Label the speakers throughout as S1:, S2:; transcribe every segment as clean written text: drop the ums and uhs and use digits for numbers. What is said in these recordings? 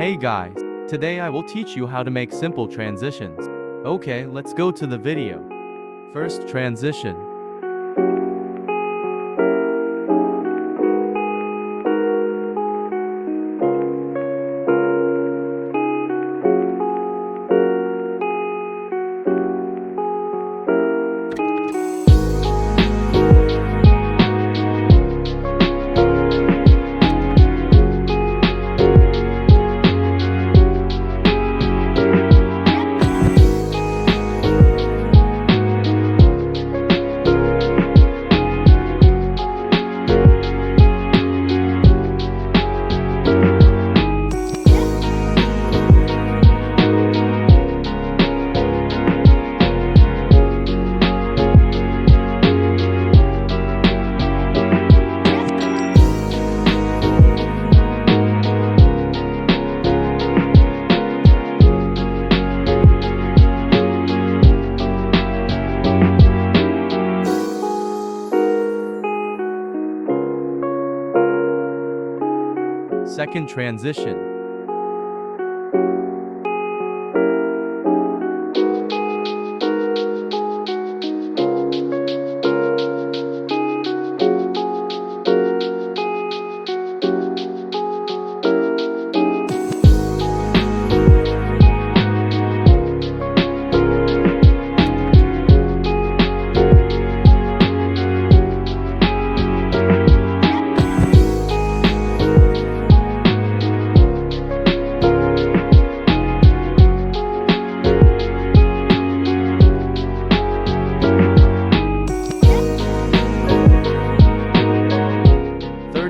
S1: Hey guys, today I will teach you how to make simple transitions. Okay, let's go to the video. First transition. Second transition.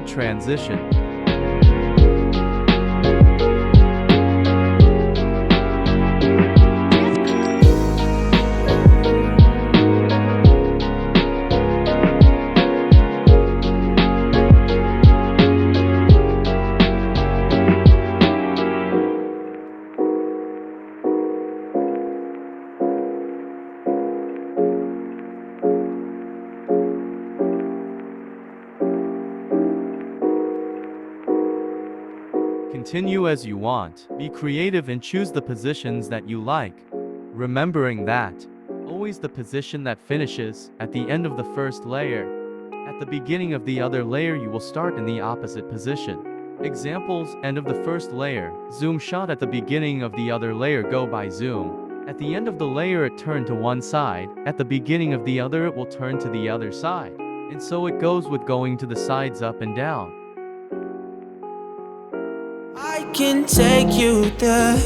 S1: Transition. Continue as you want. Be creative and choose the positions that you like. Remembering that, always the position that finishes at the end of the first layer. At the beginning of the other layer you will start in the opposite position. Examples: end of the first layer, zoom shot. At the beginning of the other layer, go by zoom. At the end of the layer it turned to one side, at the beginning of the other it will turn to the other side. And so it goes with going to the sides up and down.
S2: I can take you there.